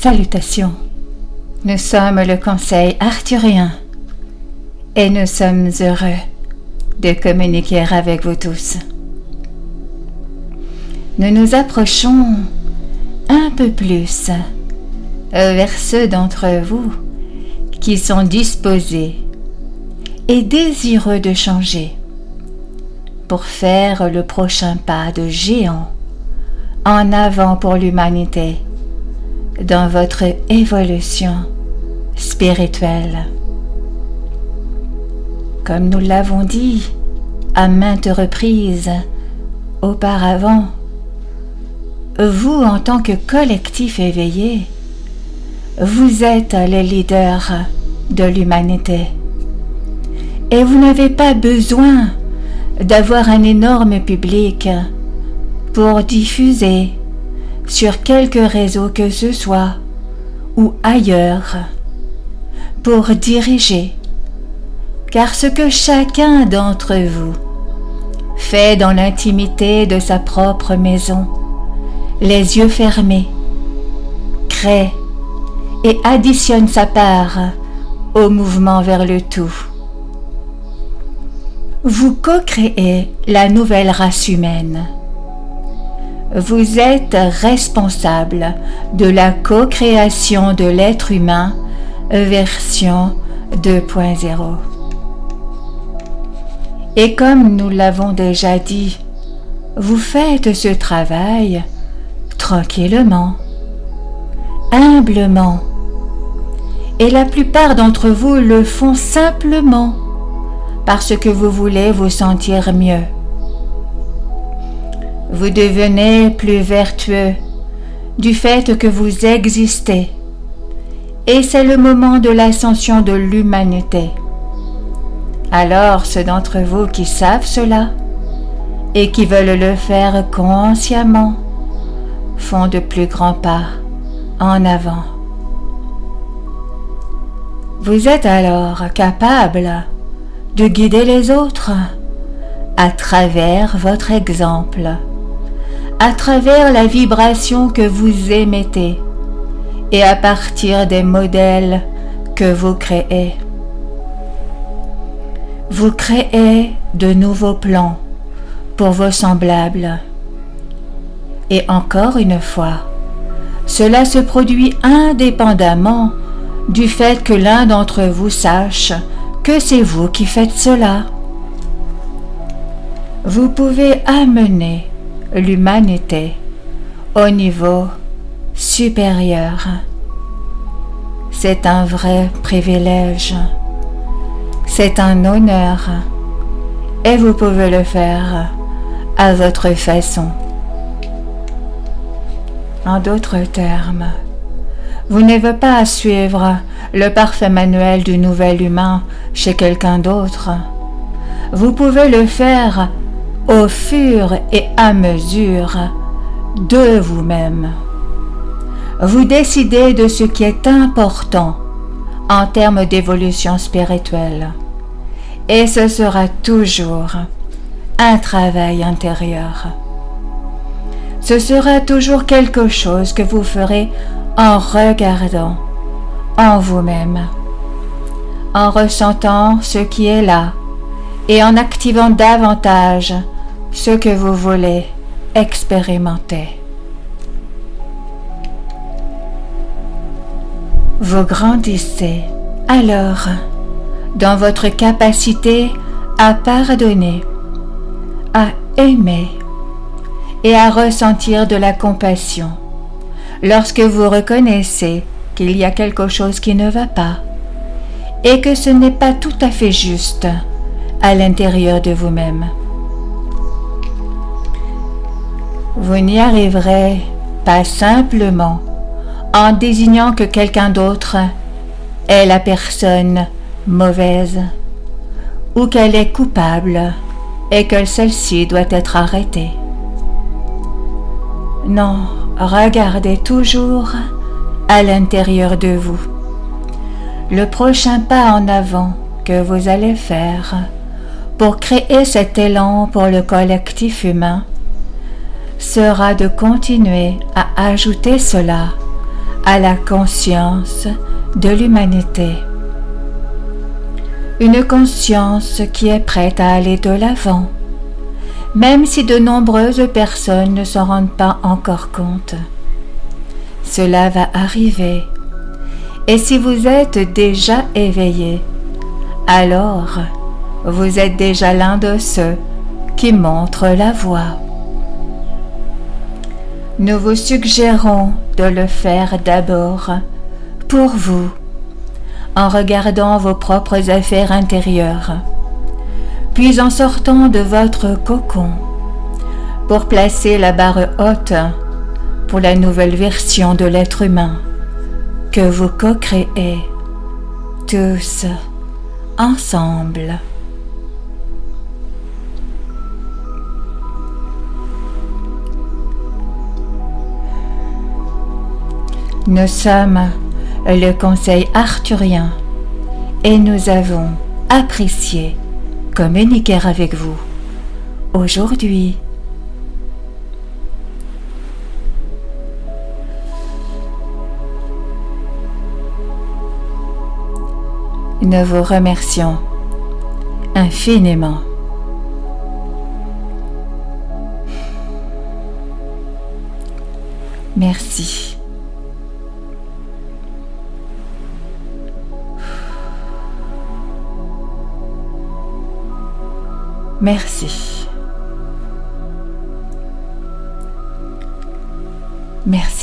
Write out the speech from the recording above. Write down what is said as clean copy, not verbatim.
Salutations. Nous sommes le Conseil arthurien et nous sommes heureux de communiquer avec vous tous. Nous nous approchons un peu plus vers ceux d'entre vous qui sont disposés et désireux de changer pour faire le prochain pas de géant en avant pour l'humanité dans votre évolution spirituelle. Comme nous l'avons dit à maintes reprises auparavant, vous en tant que collectif éveillé, vous êtes les leaders de l'humanité et vous n'avez pas besoin d'avoir un énorme public pour diffuser sur quelque réseau que ce soit ou ailleurs, pour diriger, car ce que chacun d'entre vous fait dans l'intimité de sa propre maison, les yeux fermés, crée et additionne sa part au mouvement vers le tout. Vous co-créez la nouvelle race humaine. Vous êtes responsable de la co-création de l'être humain version 2.0. Et comme nous l'avons déjà dit, vous faites ce travail tranquillement, humblement, et la plupart d'entre vous le font simplement parce que vous voulez vous sentir mieux. Vous devenez plus vertueux du fait que vous existez, et c'est le moment de l'ascension de l'humanité. Alors ceux d'entre vous qui savent cela et qui veulent le faire consciemment font de plus grands pas en avant. Vous êtes alors capable de guider les autres à travers votre exemple, à travers la vibration que vous émettez et à partir des modèles que vous créez. Vous créez de nouveaux plans pour vos semblables. Et encore une fois, cela se produit indépendamment du fait que l'un d'entre vous sache que c'est vous qui faites cela. Vous pouvez amener l'humanité au niveau supérieur. C'est un vrai privilège. C'est un honneur. Et vous pouvez le faire à votre façon. En d'autres termes, vous n'avez pas à suivre le parfait manuel du nouvel humain chez quelqu'un d'autre. Vous pouvez le faire au fur et à mesure de vous-même. Vous décidez de ce qui est important en termes d'évolution spirituelle. Et ce sera toujours un travail intérieur. Ce sera toujours quelque chose que vous ferez en regardant en vous-même, en ressentant ce qui est là et en activant davantage ce que vous voulez expérimenter. Vous grandissez alors dans votre capacité à pardonner, à aimer et à ressentir de la compassion lorsque vous reconnaissez qu'il y a quelque chose qui ne va pas et que ce n'est pas tout à fait juste à l'intérieur de vous-même. Vous n'y arriverez pas simplement en désignant que quelqu'un d'autre est la personne mauvaise ou qu'elle est coupable et que celle-ci doit être arrêtée. Non, regardez toujours à l'intérieur de vous. Le prochain pas en avant que vous allez faire pour créer cet élan pour le collectif humain sera de continuer à ajouter cela à la conscience de l'humanité. Une conscience qui est prête à aller de l'avant, même si de nombreuses personnes ne s'en rendent pas encore compte. Cela va arriver. Et si vous êtes déjà éveillé, alors vous êtes déjà l'un de ceux qui montrent la voie. Nous vous suggérons de le faire d'abord pour vous, en regardant vos propres affaires intérieures, puis en sortant de votre cocon, pour placer la barre haute pour la nouvelle version de l'être humain que vous co-créez tous ensemble. Nous sommes le Conseil arthurien et nous avons apprécié communiquer avec vous aujourd'hui. Nous vous remercions infiniment. Merci. Merci. Merci.